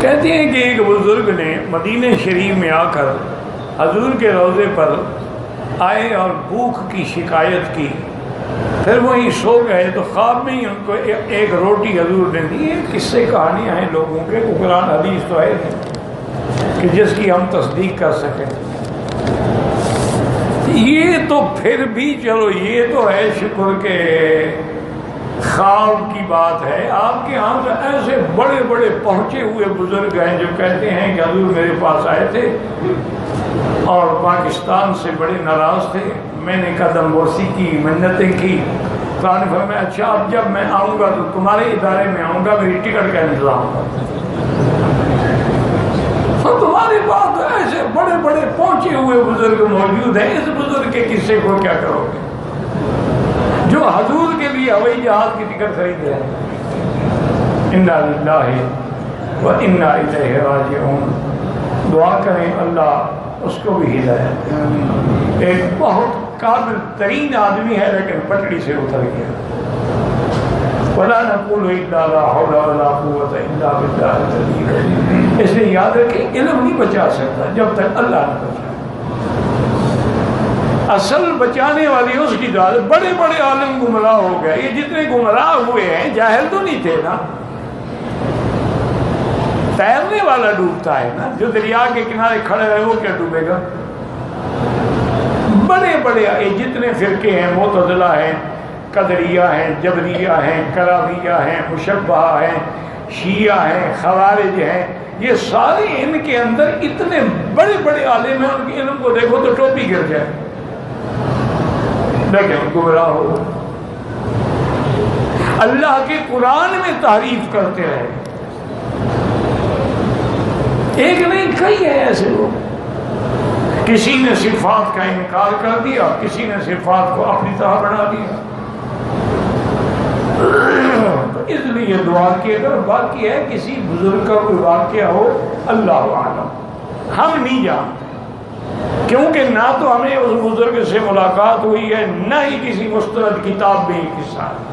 کہتے ہیں کہ ایک بزرگ نے مدینہ شریف میں آ کر حضور کے روضے پر آئے اور بھوک کی شکایت کی، پھر وہیں سو گئے تو خواب میں ہی ان کو ایک روٹی حضور نے دی۔ یہ قصے کہانیاں ہیں لوگوں کے، قرآن حدیث تو ہے کہ جس کی ہم تصدیق کر سکیں۔ یہ تو پھر بھی چلو یہ تو ہے شکر کے خواب کی بات ہے۔ آپ کے ہاں تو ایسے بڑے بڑے پہنچے ہوئے بزرگ ہیں جو کہتے ہیں کہ حضور میرے پاس آئے تھے اور پاکستان سے بڑے ناراض تھے، میں نے قدم بوسی کی، منتیں کی، تو آپ نے فرمایا اچھا اب جب میں آؤں گا تو تمہارے ادارے میں آؤں گا، میری ٹکٹ کا انتظام کر۔ اور تمہارے پاس تو ایسے بڑے بڑے پہنچے ہوئے بزرگ موجود ہیں، اس بزرگ کے قصے کو کیا کرو گے جو حضور کے لیے ہوائی جہاز کی ٹکٹ خرید رہے ہیں؟ انا للہ و انا الیہ راجعون۔ دعا کریں اللہ اس کو بھی ہدایت۔ ایک بہت قابل ترین آدمی ہے لیکن پٹڑی سے اتر گیا۔ ولا نقول الا لا حول ولا قوة الا بالله العلی العظیم۔ اس لیے یاد رکھیں علم نہیں بچا سکتا جب تک اللہ نہ بچائے۔ اصل بچانے والی اس کی ذات۔ بڑے بڑے عالم گمراہ ہو گئے، یہ جتنے گمراہ ہوئے ہیں جاہل تو نہیں تھے نا۔ تیرنے والا ڈوبتا ہے نا، جو دریا کے کنارے کھڑے رہے وہ کیا ڈوبے گا؟ بڑے بڑے جتنے فرقے ہیں، معتزلہ ہیں، قدریہ ہیں، جبریہ ہیں، کرامیہ ہیں، مشبہہ ہیں، شیعہ ہیں، خوارج ہیں، یہ سارے ان کے اندر اتنے بڑے بڑے عالم ہیں، ان کے علم کو دیکھو تو ٹوپی گر جائے لیکن گمراہ ہو۔ اللہ کے قرآن میں تعریف کرتے رہے، ایک نہیں کئی ہیں ایسے لوگ۔ کسی نے صفات کا انکار کر دیا، کسی نے صفات کو اپنی طرح بنا دیا۔ تو اس لیے دعا کی اگر باقی ہے کسی بزرگ کا کوئی واقعہ ہو اللہ اعلم، ہم نہیں جانتے، کیونکہ نہ تو ہمیں اس بزرگ سے ملاقات ہوئی ہے، نہ ہی کسی مستند کتاب میں قصہ ہے۔